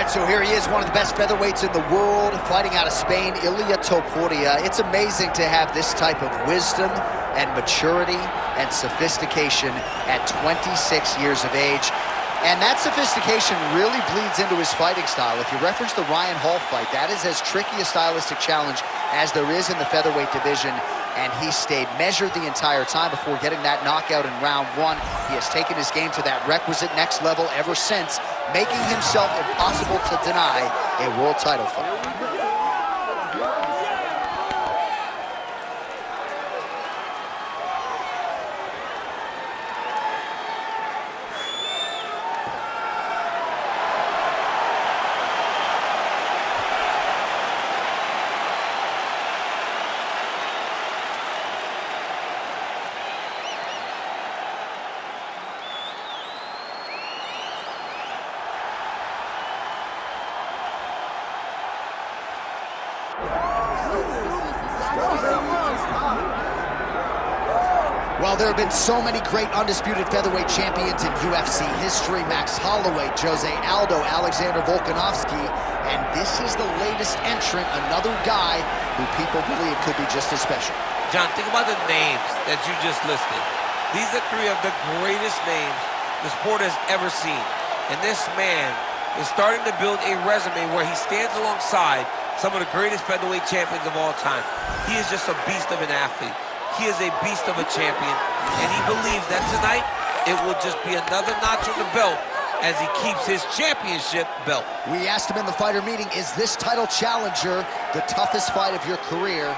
right, so here he is, one of the best featherweights in the world, fighting out of Spain, Ilia Topuria. It's amazing to have this type of wisdom and maturity and sophistication at 26 years of age. And that sophistication really bleeds into his fighting style. If you reference the Ryan Hall fight, that is as tricky a stylistic challenge as there is in the featherweight division. And he stayed measured the entire time before getting that knockout in round one. He has taken his game to that requisite next level ever since, making himself impossible to deny a world title fight. Well, there have been so many great undisputed featherweight champions in UFC history. Max Holloway, 𝐒𝐩𝐨𝐫𝐭𝐬 𝐒𝐿𝐴 and this is the latest entrant, another guy who people believe could be just as special. John, think about the names that you just listed. These are three of the greatest names the sport has ever seen. And this man is starting to build a resume where he stands alongside some of the greatest featherweight champions of all time. He is just a beast of an athlete. He is a beast of a champion, and he believes that tonight it will just be another notch on the belt as he keeps his championship belt. We asked him in the fighter meeting, is this title challenger the toughest fight of your career?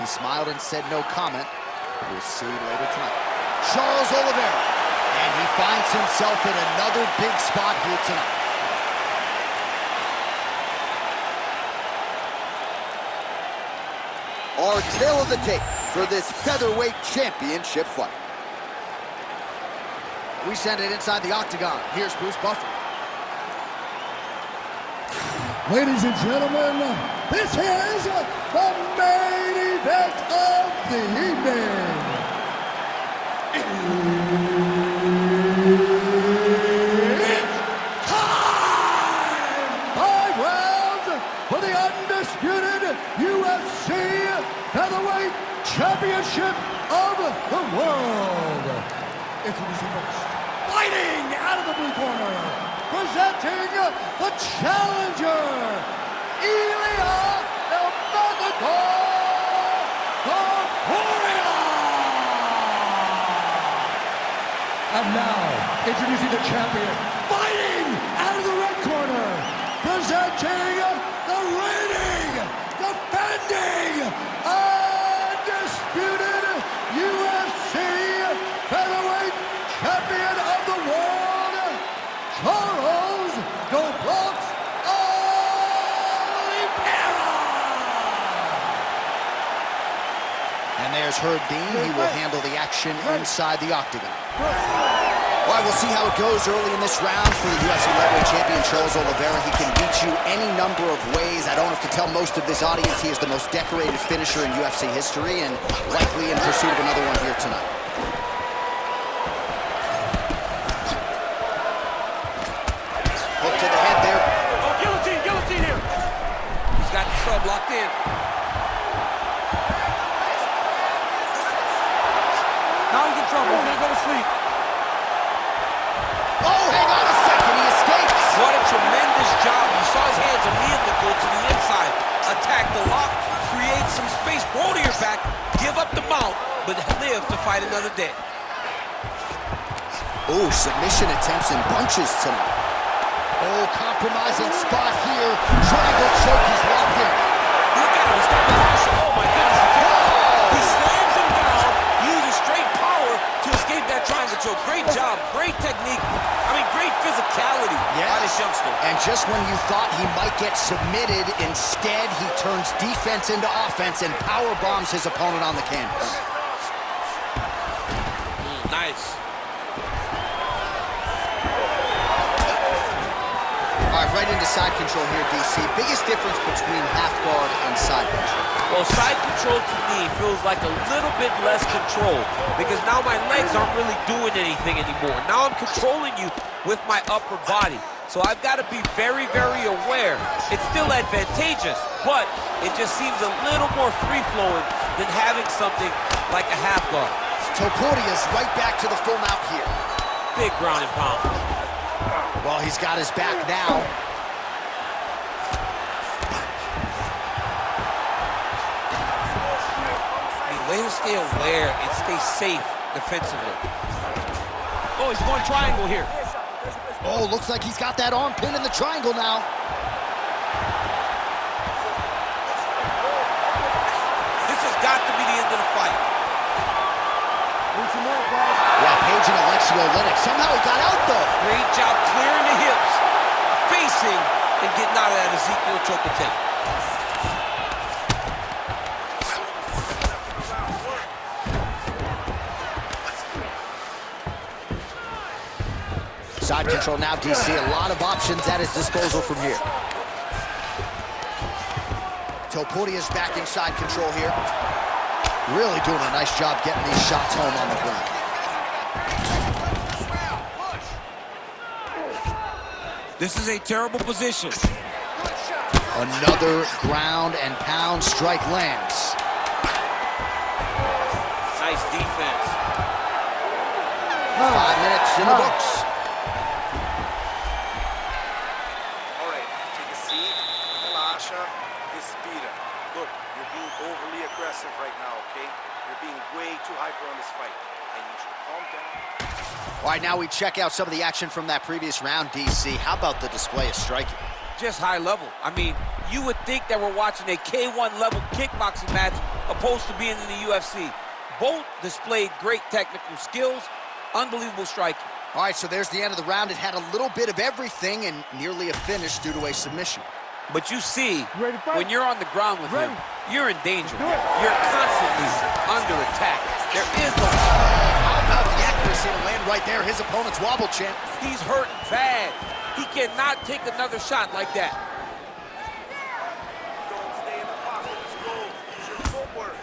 He smiled and said no comment. We'll see later tonight. Charles Oliveira, and he finds himself in another big spot here tonight. Our tale of the tape for this featherweight championship fight. We send it inside the Octagon. Here's Bruce Buffer. Ladies and gentlemen, this is the main event of the evening. It's time! 5 rounds for the undisputed UFC Featherweight Championship of the world. Introducing first, fighting out of the blue corner, presenting the challenger, Ilia Topuria. And now, introducing the champion, fighting out of the red corner, presenting the reigning, defending, undisputed UFC Featherweight Champion of the world, Charles Oliveira. And there's Herb Dean. He will handle the action inside the Octagon. All right, we'll see how it goes early in this round for the UFC lightweight champion, Charles Oliveira. He can beat you any number of ways. I don't have to tell most of this audience he is the most decorated finisher in UFC history and likely in pursuit of another one here tonight. Hook to the head there. Oh, guillotine here. He's got the sub locked in. Now he's in trouble. He's gonna go to sleep. Oh, hang on a second, he escapes. What a tremendous job. You saw his hands immediately go to the inside. Attack the lock, create some space, roll to your back, give up the mount, but live to fight another day. Oh, submission attempts and bunches tonight. Oh, compromising spot here. Triangle choke, he's locked in. Look at him, he's got the hash. Oh my goodness. He slams him down, uses straight power to escape that triangle choke. Great job, great technique. I mean, great physicality by this youngster. And just when you thought he might get submitted, instead he turns defense into offense and power bombs his opponent on the canvas. Nice. All right, right into side control here, DC. Biggest difference between half guard and side control? Well, side control to me feels like a little bit less control because now my legs aren't really doing anything anymore. Now I'm controlling you with my upper body. So I've got to be very, very aware It's still advantageous, but it just seems a little more free-flowing than having something like a half guard. Topuria's right back to the full mount here. Big ground and pound. Well, he's got his back now. Way to stay aware and stay safe defensively. Oh, he's going triangle here. Oh, looks like he's got that arm pin in the triangle now. This has got to be the end of the fight. Yeah, Page and 𝐒𝐻𝐸. Somehow he got out, though. Great job clearing the hips, facing, and getting out of that Ezekiel choke attempt. Side control now, DC. A lot of options at his disposal from here. Topuria's back in side control here. Really doing a nice job getting these shots home on the ground. This is a terrible position. Another ground and pound strike lands. Nice defense. 5 minutes in the books. All right, take a seat. Relaxa. Respira. Look, you're being overly aggressive right now, okay? You're being way too hyper on this fight. I need you to calm down. All right, now we check out some of the action from that previous round, DC. How about the display of striking? Just high level. I mean, you would think that we're watching a K1 level kickboxing match opposed to being in the UFC. Both displayed great technical skills, unbelievable striking. All right, so there's the end of the round. It had a little bit of everything and nearly a finish due to a submission. But you see, when you're on the ground with him, you're in danger. You're constantly under attack. There is no... How about the accuracy to land right there? His opponent's wobble champ. He's hurting bad. He cannot take another shot like that. Don't stay in the pocket. Let's go. Use your footwork.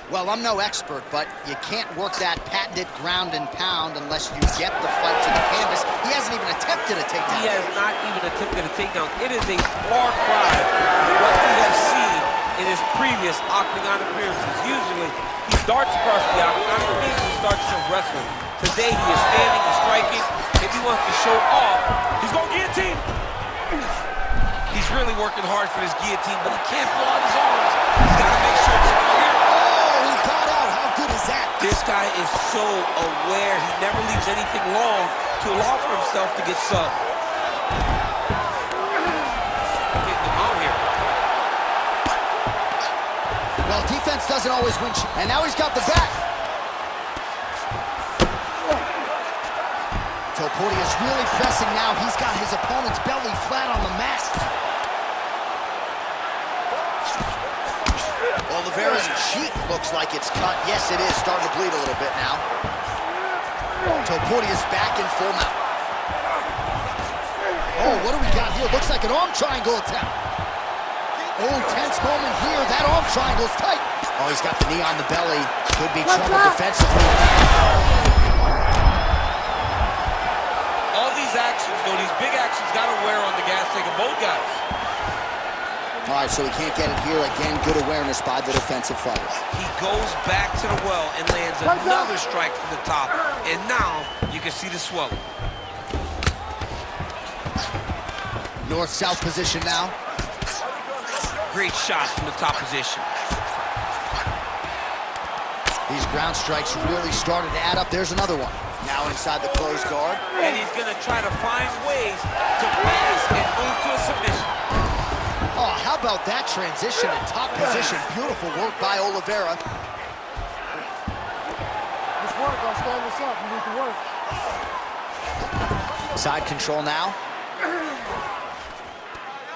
Well, I'm no expert, but you can't work that patented ground and pound unless you get the fight to the canvas. He hasn't even attempted a takedown. He has not even attempted a takedown. It is a far cry from what we have seen in his previous Octagon appearances. Usually, he darts across the Octagon and immediately starts to wrestle. Today, he is standing and striking. If he wants to show off, he's going to guillotine. He's really working hard for this guillotine, but he can't blow out his arms. He's got to make sure it's clear. Oh, he got out. How good is that? This guy is so aware. He never leaves anything long to allow for himself to get subbed. Take him out here. Well, defense doesn't always win. And now he's got the back. Topuria's really pressing now. He's got his opponent's belly flat on the mat. Oliveira's cheek looks like it's cut. Yes, it is. Starting to bleed a little bit now. Topuria's back in full mount. Oh, what do we got here? Looks like an arm triangle attempt. Oh, tense moment here. That arm triangle's tight. Oh, he's got the knee on the belly. Could be trouble defensively. All these actions, though, these big actions got to wear on the gas tank of both guys. All right, so he can't get it here. Again, good awareness by the defensive fighter. He goes back to the well and lands another strike from the top. And now you can see the swelling. North-south position now. Great shots from the top position. These ground strikes really started to add up. There's another one. Now inside the closed guard. And he's going to try to find ways to pass and move to a submission. Oh, how about that transition in top position? Beautiful work by Oliveira. This work, I'll stand this up. You need to work. Side control now.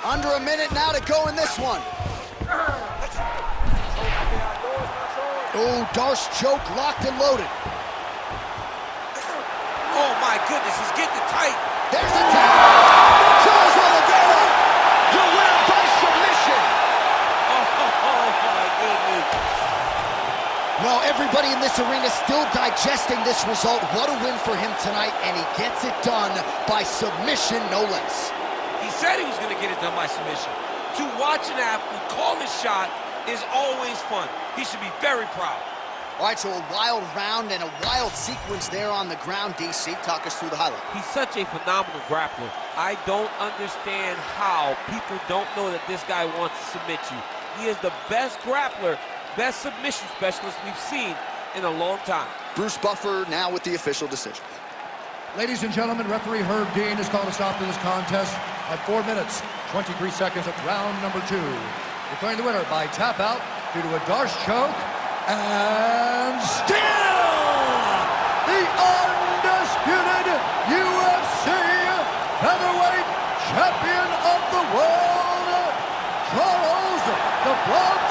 Under a minute now to go in this one. Oh, Darce choke locked and loaded. Oh my goodness, he's getting it tight. There's the tap. Shows Oliveira. The winner by submission. Oh my goodness. Well, everybody in this arena still digesting this result. What a win for him tonight, and he gets it done by submission, no less. He's said he was going to get it done by submission. To watch an athlete call his shot is always fun. He should be very proud. All right, so a wild round and a wild sequence there on the ground. DC, talk us through the highlight. He's such a phenomenal grappler. I don't understand how people don't know that this guy wants to submit you. He is the best grappler, best submission specialist we've seen in a long time. Bruce Buffer now with the official decision. Ladies and gentlemen, referee Herb Dean has called a stop to this contest at 4 minutes, 23 seconds of round number 2. Declaring the winner by tap out due to a Darce choke, and still the undisputed UFC featherweight champion of the world, Charles the Bronx